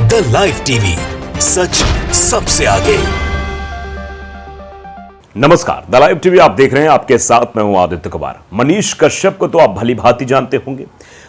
The live TV, सच सबसे आगे। नमस्कार, द लाइव टीवी आप देख रहे हैं। आपके साथ मैं हूं आदित्य कुमार। मनीष कश्यप को तो आप भली भांति जानते होंगे।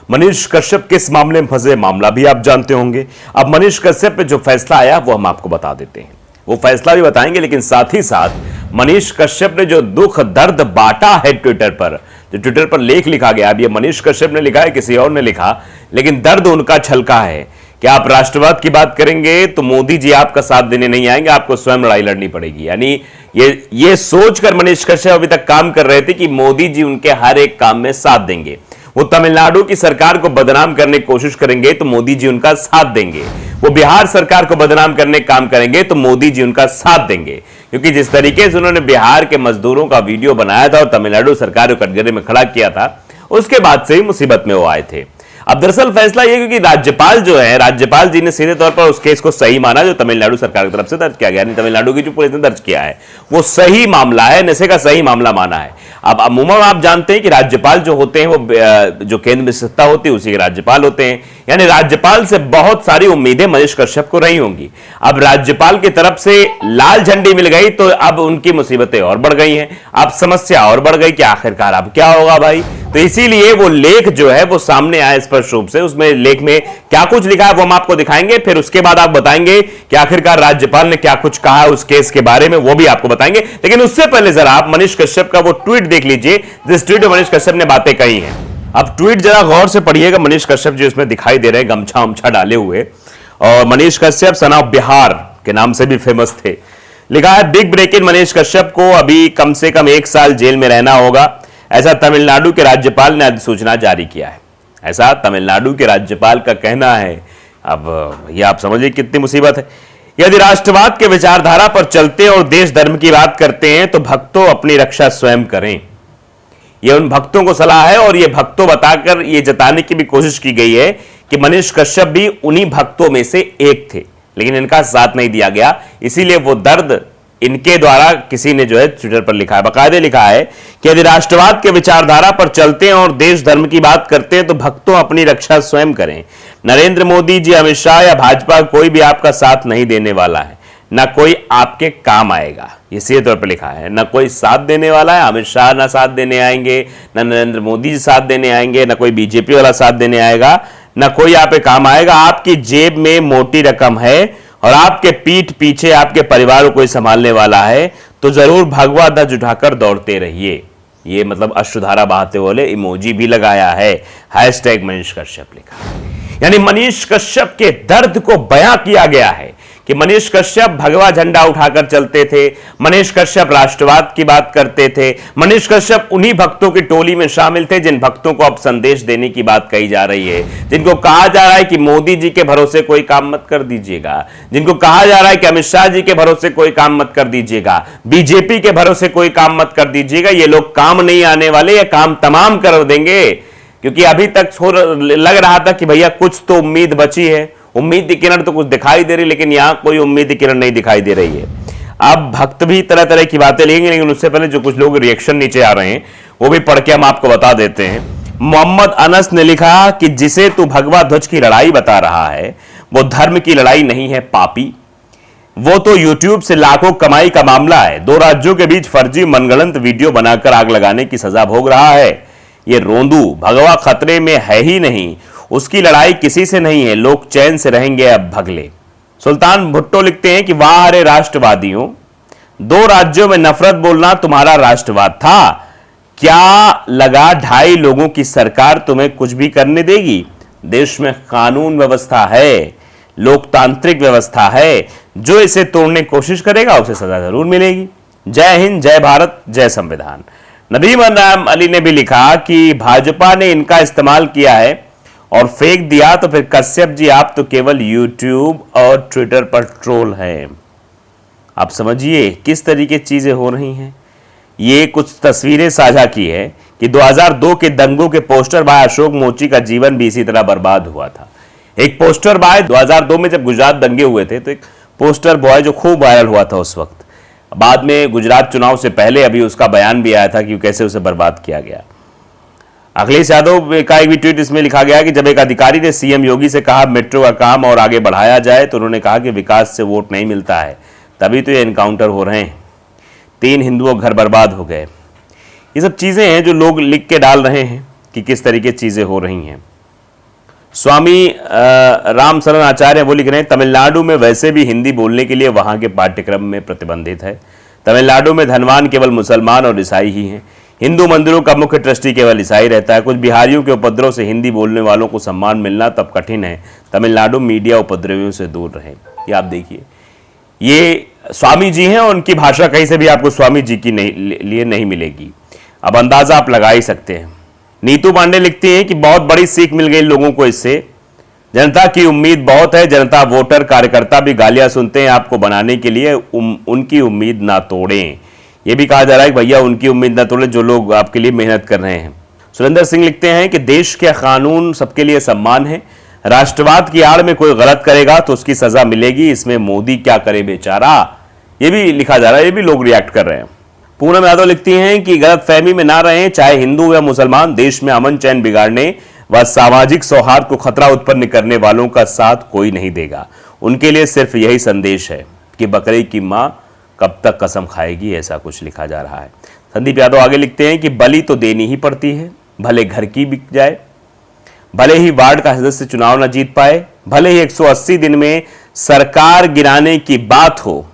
मनीष कश्यप किस मामले में फंसे, मामला भी आप जानते होंगे। अब मनीष कश्यप पे जो फैसला आया वो हम आपको बता देते हैं। वो फैसला भी बताएंगे, लेकिन साथ ही साथ मनीष कश्यप ने जो दुख दर्द बांटा है ट्विटर पर, जो ट्विटर पर लेख लिखा गया, अब ये मनीष कश्यप ने लिखा है, किसी और ने लिखा, लेकिन दर्द उनका छलका है कि आप राष्ट्रवाद की बात करेंगे तो मोदी जी आपका साथ देने नहीं आएंगे, आपको स्वयं लड़ाई लड़नी पड़ेगी। यानी ये सोचकर मनीष कश्यप अभी तक काम कर रहे थे कि मोदी जी उनके हर एक काम में साथ देंगे। वो तमिलनाडु की सरकार को बदनाम करने की कोशिश करेंगे तो मोदी जी उनका साथ देंगे। वो बिहार सरकार को बदनाम करने का काम करेंगे तो मोदी जी उनका साथ देंगे, क्योंकि जिस तरीके से उन्होंने बिहार के मजदूरों का वीडियो बनाया था और तमिलनाडु सरकार को कटघरे में खड़ा किया था, उसके बाद से ही मुसीबत में वो आए थे। अब दरअसल फैसला यह, क्योंकि राज्यपाल जो है, राज्यपाल जी ने सीधे तौर पर उस केस को सही माना जो तमिलनाडु सरकार की तरफ से दर्ज किया गया, यानी तमिलनाडु की जो पुलिस ने दर्ज किया है वो सही मामला है, नशे का सही मामला माना है। अब अमूमन आप जानते हैं कि राज्यपाल जो होते हैं वो जो केंद्र में सत्ता होती है उसी के राज्यपाल होते हैं, यानी राज्यपाल से बहुत सारी उम्मीदें मनीष कश्यप को रही होंगी। अब राज्यपाल की तरफ से लाल झंडी मिल गई तो अब उनकी मुसीबतें और बढ़ गई हैं, अब समस्या और बढ़ गई कि आखिरकार अब क्या होगा भाई। तो इसीलिए वो लेख जो है वो सामने आया स्पष्ट रूप से। उसमें लेख में क्या कुछ लिखा है वो हम आपको दिखाएंगे, फिर उसके बाद आप बताएंगे कि आखिरकार राज्यपाल ने क्या कुछ कहा उस केस के बारे में, वो भी आपको बताएंगे। लेकिन उससे पहले जरा आप मनीष कश्यप का वो ट्वीट देख लीजिए जिस ट्वीट में मनीष कश्यप ने बातें कही हैं। अब ट्वीट जरा गौर से पढ़िएगा। मनीष कश्यप जी उसमें दिखाई दे रहे हैं गमछा उमछा डाले हुए, और मनीष कश्यप सन ऑफ बिहार के नाम से भी फेमस थे। लिखा है, big break in, Manish Kashyap को अभी कम से कम 1 साल जेल में रहना होगा, ऐसा तमिलनाडु के राज्यपाल ने अधिसूचना जारी किया है। ऐसा तमिलनाडु के राज्यपाल का कहना है। अब ये आप समझिए कितनी मुसीबत है। यदि राष्ट्रवाद के विचारधारा पर चलते और देश धर्म की बात करते हैं तो भक्तों अपनी रक्षा स्वयं करें। यह उन भक्तों को सलाह है, और यह भक्तों बताकर यह जताने की भी कोशिश की गई है कि मनीष कश्यप भी उन्हीं भक्तों में से एक थे, लेकिन इनका साथ नहीं दिया गया। इसीलिए वो दर्द इनके द्वारा किसी ने जो है ट्विटर पर लिखा है, बाकायदे लिखा है कि यदि राष्ट्रवाद के विचारधारा पर चलते हैं और देश धर्म की बात करते हैं तो भक्तों अपनी रक्षा स्वयं करें। नरेंद्र मोदी जी, अमित शाह या भाजपा कोई भी आपका साथ नहीं देने वाला है, ना कोई आपके काम आएगा। ये सीधे तौर पर लिखा है, ना कोई साथ देने वाला है। अमित शाह ना साथ देने आएंगे, ना नरेंद्र मोदी जी साथ देने आएंगे, ना कोई बीजेपी वाला साथ देने आएगा, ना कोई आप पे काम आएगा। आपकी जेब में मोटी रकम है और आपके पीठ पीछे आपके परिवार को कोई संभालने वाला है तो जरूर भगवा ध्वज उठाकर दौड़ते रहिए। ये मतलब अश्रुधारा बहाते वाले इमोजी भी लगाया है, हैशटैग मनीष कश्यप लिखा। यानी मनीष कश्यप के दर्द को बयां किया गया है कि मनीष कश्यप भगवा झंडा उठाकर चलते थे, मनीष कश्यप राष्ट्रवाद की बात करते थे, मनीष कश्यप उन्हीं भक्तों की टोली में शामिल थे जिन भक्तों को अब संदेश देने की बात कही जा रही है, जिनको कहा जा रहा है कि मोदी जी के भरोसे कोई काम मत कर दीजिएगा, जिनको कहा जा रहा है कि अमित शाह जी के भरोसे कोई काम मत कर दीजिएगा, बीजेपी के भरोसे कोई काम मत कर दीजिएगा। ये लोग काम नहीं आने वाले, ये काम तमाम कर देंगे। क्योंकि अभी तक लग रहा था कि भैया कुछ तो उम्मीद बची है, उम्मीद की किरण तो कुछ दिखाई दे रही, लेकिन यहां कोई उम्मीद की किरण नहीं दिखाई दे रही है। अब भक्त भी तरह तरह की बातें लेंगे, लेकिन उससे पहले जो कुछ लोग रिएक्शन नीचे आ रहे हैं वो भी पढ़ के हम आपको बता देते हैं। मोहम्मद अनस ने लिखा कि जिसे तू भगवा ध्वज की लड़ाई बता रहा है वो धर्म की लड़ाई नहीं है पापी, वो तो यूट्यूब से लाखों कमाई का मामला है। 2 राज्यों के बीच फर्जी मनगढ़ंत वीडियो बनाकर आग लगाने की सजा भोग रहा है। ये रोंदू भगवा खतरे में है ही नहीं, उसकी लड़ाई किसी से नहीं है, लोग चैन से रहेंगे अब भगले। सुल्तान भुट्टो लिखते हैं कि वाह अरे राष्ट्रवादियों, 2 राज्यों में नफरत बोलना तुम्हारा राष्ट्रवाद था क्या? लगा 2.5 लोगों की सरकार तुम्हें कुछ भी करने देगी? देश में कानून व्यवस्था है, लोकतांत्रिक व्यवस्था है, जो इसे तोड़ने की कोशिश करेगा उसे सजा जरूर मिलेगी। जय हिंद, जय भारत, जय संविधान। नदीम अली ने भी लिखा कि भाजपा ने इनका इस्तेमाल किया है और फेंक दिया, तो फिर कश्यप जी आप तो केवल यूट्यूब और ट्विटर पर ट्रोल हैं। आप समझिए किस तरीके चीजें हो रही हैं। ये कुछ तस्वीरें साझा की है कि 2002 के दंगों के पोस्टर बॉय अशोक मोची का जीवन भी इसी तरह बर्बाद हुआ था। एक पोस्टर बॉय 2002 में जब गुजरात दंगे हुए थे तो एक पोस्टर बॉय जो खूब वायरल हुआ था उस वक्त, बाद में गुजरात चुनाव से पहले अभी उसका बयान भी आया था कि कैसे उसे बर्बाद किया गया। अखिलेश यादव का एक भी ट्वीट इसमें लिखा गया कि जब एक अधिकारी ने सीएम योगी से कहा मेट्रो का काम और आगे बढ़ाया जाए तो उन्होंने कहा कि विकास से वोट नहीं मिलता है, तभी तो ये एनकाउंटर हो रहे हैं, 3 हिंदुओं घर बर्बाद हो गए। ये सब चीज़ें हैं जो लोग लिख के डाल रहे हैं कि किस तरीके चीज़ें हो रही हैं। स्वामी राम शरण आचार्य वो लिख रहे हैं तमिलनाडु में वैसे भी हिंदी बोलने के लिए वहाँ के पाठ्यक्रम में प्रतिबंधित है। तमिलनाडु में धनवान केवल मुसलमान और ईसाई ही हैं। हिंदू मंदिरों का मुख्य ट्रस्टी केवल ईसाई रहता है। कुछ बिहारियों के उपद्रव से हिंदी बोलने वालों को सम्मान मिलना तब कठिन है। तमिलनाडु मीडिया उपद्रवियों से दूर रहे। ये आप देखिए, ये स्वामी जी हैं और उनकी भाषा कहीं से भी आपको स्वामी जी की लिए नहीं मिलेगी। अब अंदाजा आप लगा ही सकते हैं। नीतू पांडे लिखती हैं कि बहुत बड़ी सीख मिल गई लोगों को इससे। जनता की उम्मीद बहुत है, जनता वोटर कार्यकर्ता भी गालियां सुनते हैं आपको बनाने के लिए, उनकी उम्मीद ना तोड़ें। यह भी कहा जा रहा है कि भैया उनकी उम्मीद ना तोड़ें जो लोग आपके लिए मेहनत कर रहे हैं। सुरेंद्र सिंह लिखते हैं कि देश के कानून सबके लिए सम्मान है, राष्ट्रवाद की आड़ में कोई गलत करेगा तो उसकी सजा मिलेगी, इसमें मोदी क्या करे बेचारा। ये भी लिखा जा रहा है, ये भी लोग रिएक्ट कर रहे हैं। पूनम यादव लिखती हैं कि गलत फहमी में ना रहें, चाहे हिंदू या मुसलमान, देश में अमन चैन बिगाड़ने व सामाजिक सौहार्द को खतरा उत्पन्न करने वालों का साथ कोई नहीं देगा। उनके लिए सिर्फ यही संदेश है कि बकरे की मां कब तक कसम खाएगी, ऐसा कुछ लिखा जा रहा है। संदीप यादव आगे लिखते हैं कि बलि तो देनी ही पड़ती है, भले घर की बिक जाए, भले ही वार्ड का सदस्य चुनाव न जीत पाए, भले ही 180 दिन में सरकार गिराने की बात हो।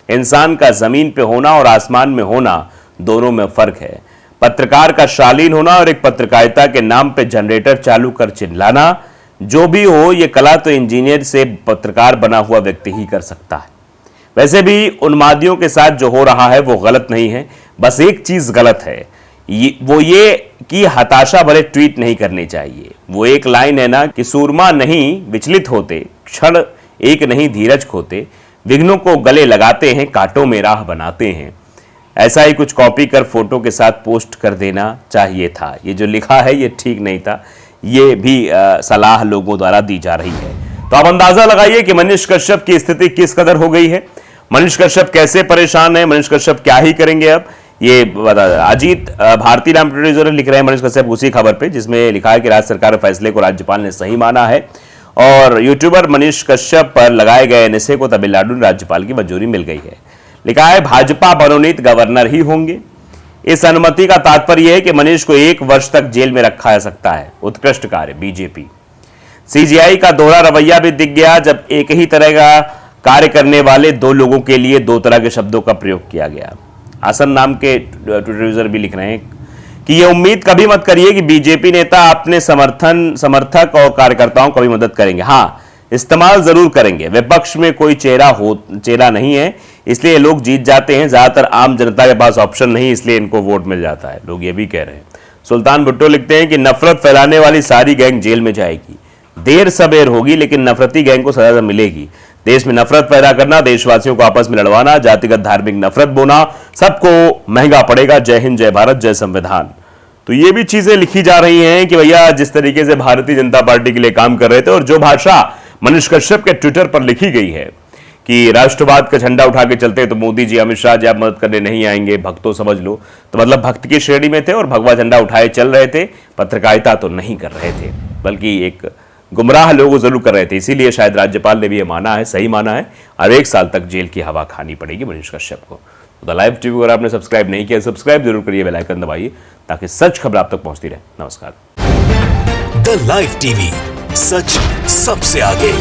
इंसान का जमीन पे होना और आसमान में होना दोनों में फर्क है। पत्रकार का शालीन होना और एक पत्रकारिता के नाम पे जनरेटर चालू कर चिल्लाना, जो भी हो ये कला तो इंजीनियर से पत्रकार बना हुआ व्यक्ति ही कर सकता है। वैसे भी उन्मादियों के साथ जो हो रहा है वो गलत नहीं है, बस एक चीज गलत है, वो ये कि हताशा भरे ट्वीट नहीं करने चाहिए। वो एक लाइन है ना कि सूरमा नहीं विचलित होते, क्षण एक नहीं धीरज खोते, विघ्नों को गले लगाते हैं, कांटों में राह बनाते हैं। ऐसा ही कुछ कॉपी कर फोटो के साथ पोस्ट कर देना चाहिए था। ये जो लिखा है ये ठीक नहीं था, ये भी सलाह लोगों द्वारा दी जा रही है। तो आप अंदाजा लगाइए कि मनीष कश्यप की स्थिति किस कदर हो गई है। मनीष कश्यप कैसे परेशान है, मनीष कश्यप क्या ही करेंगे अब, ये अजीत भारती नाम प्रोड्यूसर लिख रहे हैं मनीष कश्यप उसी खबर पे, जिसमें लिखा है कि राज्य सरकार के फैसले को राज्यपाल ने सही माना है और यूट्यूबर मनीष कश्यप पर लगाए गए एनएसए को तमिलनाडु राज्यपाल की मंजूरी मिल गई है। लिखा है भाजपा मनोनीत गवर्नर ही होंगे। इस अनुमति का तात्पर्य है कि मनीष को 1 वर्ष तक जेल में रखा जा सकता है। उत्कृष्ट कार्य बीजेपी। सीजीआई का दोहरा रवैया भी दिख गया जब एक ही तरह का कार्य करने वाले 2 लोगों के लिए 2 तरह के शब्दों का प्रयोग किया गया। आसन नाम के ट्विटर यूजर भी लिख रहे हैं कि यह उम्मीद कभी मत करिए कि बीजेपी नेता अपने समर्थक और कार्यकर्ताओं को भी मदद करेंगे। हाँ, इस्तेमाल जरूर करेंगे। विपक्ष में कोई चेहरा नहीं है, इसलिए लोग जीत जाते हैं। ज्यादातर आम जनता के पास ऑप्शन नहीं, इसलिए इनको वोट मिल जाता है, लोग ये भी कह रहे हैं। सुल्तान भुट्टो लिखते हैं कि नफरत फैलाने वाली सारी गैंग जेल में जाएगी, देर सबेर होगी लेकिन नफरती गैंग को सजा मिलेगी। देश में नफरत पैदा करना, देशवासियों को आपस में लड़वाना, जातिगत धार्मिक नफरत बोना, सबको महंगा पड़ेगा। जय हिंद, जय भारत, जय संविधान। तो ये भी चीजें लिखी जा रही हैं कि भैया जिस तरीके से भारतीय जनता पार्टी के लिए काम कर रहे थे और जो भाषा मनीष कश्यप के ट्विटर पर लिखी गई है कि राष्ट्रवाद का झंडा उठा के चलते तो मोदी जी, अमित शाह जी आप मदद करने नहीं आएंगे, भक्तों समझ लो, तो मतलब भक्त की श्रेणी में थे और भगवा झंडा उठाए चल रहे थे, पत्रकारिता तो नहीं कर रहे थे, बल्कि एक गुमराह लोगों जरूर कर रहे थे। इसीलिए शायद राज्यपाल ने भी ये माना है, सही माना है, और 1 साल तक जेल की हवा खानी पड़ेगी मनीष कश्यप को। तो द लाइव टीवी अगर आपने सब्सक्राइब नहीं किया, सब्सक्राइब जरूर करिए, बेल आइकन दबाइए ताकि सच खबर आप तक पहुंचती रहे। नमस्कार। द लाइव टीवी, सच सबसे आगे।